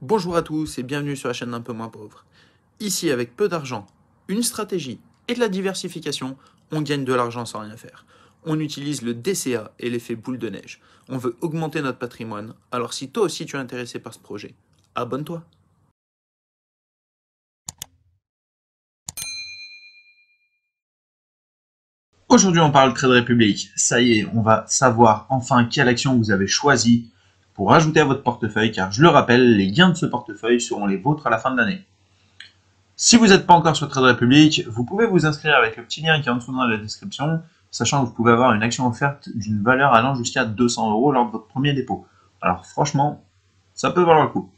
Bonjour à tous et bienvenue sur la chaîne d'un peu moins pauvre. Ici, avec peu d'argent, une stratégie et de la diversification, on gagne de l'argent sans rien faire. On utilise le DCA et l'effet boule de neige. On veut augmenter notre patrimoine, alors si toi aussi tu es intéressé par ce projet, abonne-toi. Aujourd'hui, on parle Trade Republic. Ça y est, on va savoir enfin quelle action vous avez choisie pour ajouter à votre portefeuille, car je le rappelle, les gains de ce portefeuille seront les vôtres à la fin de l'année. Si vous n'êtes pas encore sur Trade Republic, vous pouvez vous inscrire avec le petit lien qui est en dessous dans la description, sachant que vous pouvez avoir une action offerte d'une valeur allant jusqu'à 200 € lors de votre premier dépôt. Alors franchement, ça peut valoir le coup.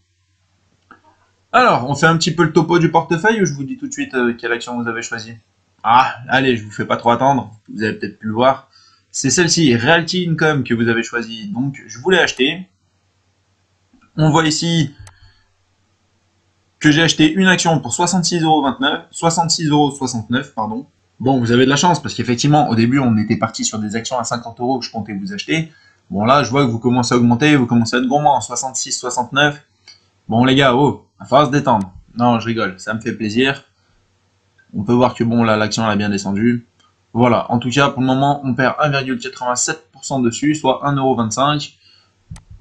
Alors, on fait un petit peu le topo du portefeuille ou je vous dis tout de suite quelle action vous avez choisie? Ah, allez, je vous fais pas trop attendre, vous avez peut-être pu le voir. C'est celle-ci, Realty Income, que vous avez choisie. Donc, je voulais acheter. On voit ici que j'ai acheté une action pour 66,29 €, 66,69 €, pardon. Bon, vous avez de la chance parce qu'effectivement, au début, on était parti sur des actions à 50 € que je comptais vous acheter. Bon, là, je vois que vous commencez à augmenter, vous commencez à être gourmand, 66, 69. Bon, les gars, oh, il va falloir se détendre. Non, je rigole, ça me fait plaisir. On peut voir que bon, là, l'action a bien descendu. Voilà, en tout cas, pour le moment, on perd 1,87% dessus, soit 1,25 €.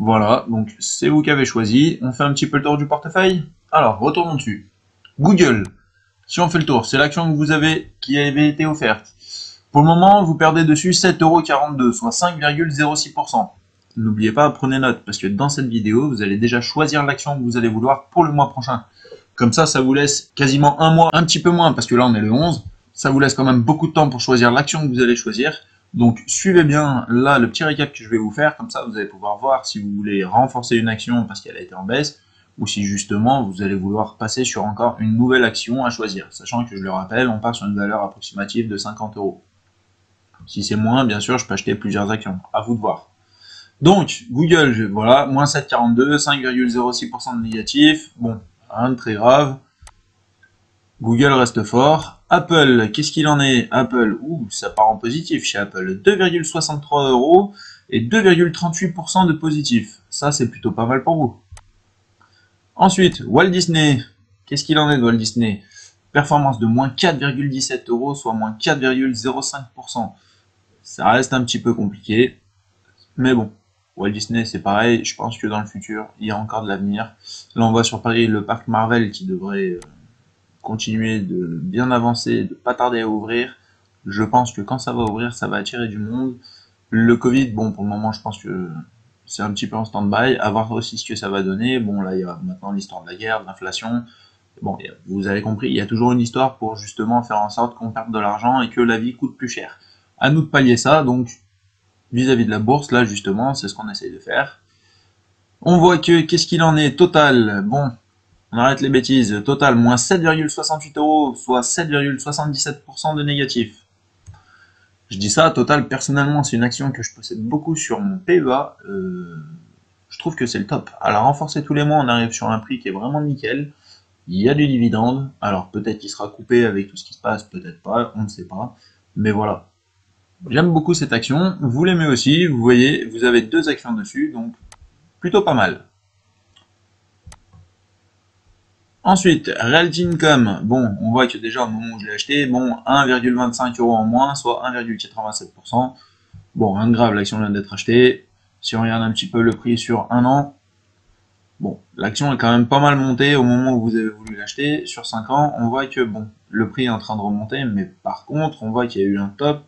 Voilà, donc c'est vous qui avez choisi. On fait un petit peu le tour du portefeuille. Alors, retournons dessus. Google, si on fait le tour, c'est l'action que vous avez qui avait été offerte. Pour le moment, vous perdez dessus 7,42 €, soit 5,06%. N'oubliez pas, prenez note, parce que dans cette vidéo, vous allez déjà choisir l'action que vous allez vouloir pour le mois prochain. Comme ça vous laisse quasiment un mois, un petit peu moins, parce que là on est le 11. Ça vous laisse quand même beaucoup de temps pour choisir l'action que vous allez choisir. Donc suivez bien là le petit récap que je vais vous faire, comme ça vous allez pouvoir voir si vous voulez renforcer une action parce qu'elle a été en baisse, ou si justement vous allez vouloir passer sur encore une nouvelle action à choisir. Sachant que je le rappelle, on part sur une valeur approximative de 50 €. Si c'est moins, bien sûr, je peux acheter plusieurs actions. À vous de voir. Donc, Google, voilà, moins 7,42, 5,06% de négatif. Bon, rien de très grave. Google reste fort. Apple, qu'est-ce qu'il en est? Apple, ça part en positif chez Apple. 2,63 € et 2,38% de positif. Ça, c'est plutôt pas mal pour vous. Ensuite, Walt Disney. Qu'est-ce qu'il en est de Walt Disney? Performance de moins 4,17 €, soit moins 4,05%. Ça reste un petit peu compliqué. Mais bon, Walt Disney, c'est pareil. Je pense que dans le futur, il y a encore de l'avenir. Là, on voit sur Paris le parc Marvel qui devrait continuer de bien avancer, de pas tarder à ouvrir. Je pense que quand ça va ouvrir, ça va attirer du monde. Le Covid, bon, pour le moment, je pense que c'est un petit peu en stand-by. À voir aussi ce que ça va donner. Bon, là, il y a maintenant l'histoire de la guerre, de l'inflation. Bon, vous avez compris, il y a toujours une histoire pour justement faire en sorte qu'on perde de l'argent et que la vie coûte plus cher. À nous de pallier ça, donc vis-à-vis de la bourse, là justement, c'est ce qu'on essaye de faire. On voit que, qu'est-ce qu'il en est total? Bon, on arrête les bêtises. Total, moins 7,68 €, soit 7,77% de négatif. Je dis ça, Total, personnellement, c'est une action que je possède beaucoup sur mon PEA. Je trouve que c'est le top. À la renforcer tous les mois, on arrive sur un prix qui est vraiment nickel. Il y a du dividende. Alors peut-être qu'il sera coupé avec tout ce qui se passe, peut-être pas, on ne sait pas. Mais voilà. J'aime beaucoup cette action. Vous l'aimez aussi. Vous voyez, vous avez deux actions dessus, donc plutôt pas mal. Ensuite, Realty Income, bon, on voit que déjà au moment où je l'ai acheté, bon, 1,25 € en moins, soit 1,87%. Bon, rien de grave, l'action vient d'être achetée. Si on regarde un petit peu le prix sur un an, bon, l'action est quand même pas mal montée au moment où vous avez voulu l'acheter. Sur 5 ans, on voit que, bon, le prix est en train de remonter, mais par contre, on voit qu'il y a eu un top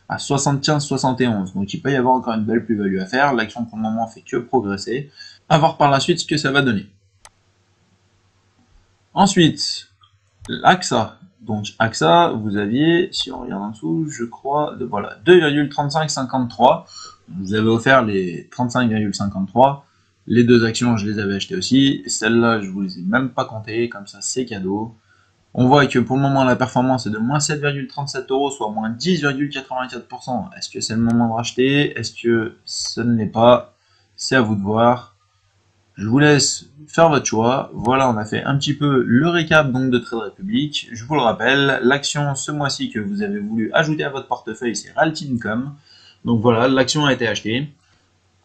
à 75,71. Donc il peut y avoir encore une belle plus-value à faire. L'action pour le moment fait que progresser. À voir par la suite ce que ça va donner. Ensuite, AXA. Donc AXA, vous aviez, si on regarde en dessous, je crois, voilà, 2,3553. Vous avez offert les 35,53. Les deux actions, je les avais achetées aussi. Celles-là, je vous les ai même pas comptées, comme ça c'est cadeau. On voit que pour le moment la performance est de moins 7,37 €, soit moins 10,84%. Est-ce que c'est le moment de racheter? Est-ce que ce ne l'est pas? C'est à vous de voir. Je vous laisse faire votre choix. Voilà, on a fait un petit peu le récap donc de Trade Republic. Je vous le rappelle, l'action ce mois-ci que vous avez voulu ajouter à votre portefeuille, c'est Realty Income. Donc voilà, l'action a été achetée.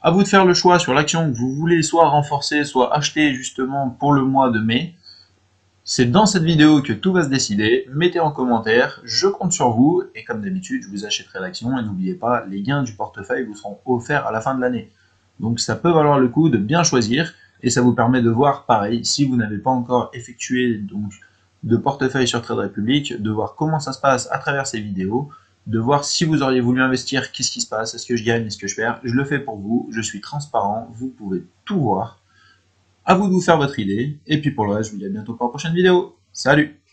À vous de faire le choix sur l'action que vous voulez soit renforcer, soit acheter justement pour le mois de mai. C'est dans cette vidéo que tout va se décider. Mettez en commentaire, je compte sur vous et comme d'habitude, je vous achèterai l'action et n'oubliez pas, les gains du portefeuille vous seront offerts à la fin de l'année. Donc ça peut valoir le coup de bien choisir et ça vous permet de voir pareil, si vous n'avez pas encore effectué donc, de portefeuille sur Trade Republic, de voir comment ça se passe à travers ces vidéos, de voir si vous auriez voulu investir, qu'est-ce qui se passe, est-ce que je gagne, est-ce que je perds. Je le fais pour vous, je suis transparent, vous pouvez tout voir. À vous de vous faire votre idée, et puis pour le reste, je vous dis à bientôt pour la prochaine vidéo. Salut!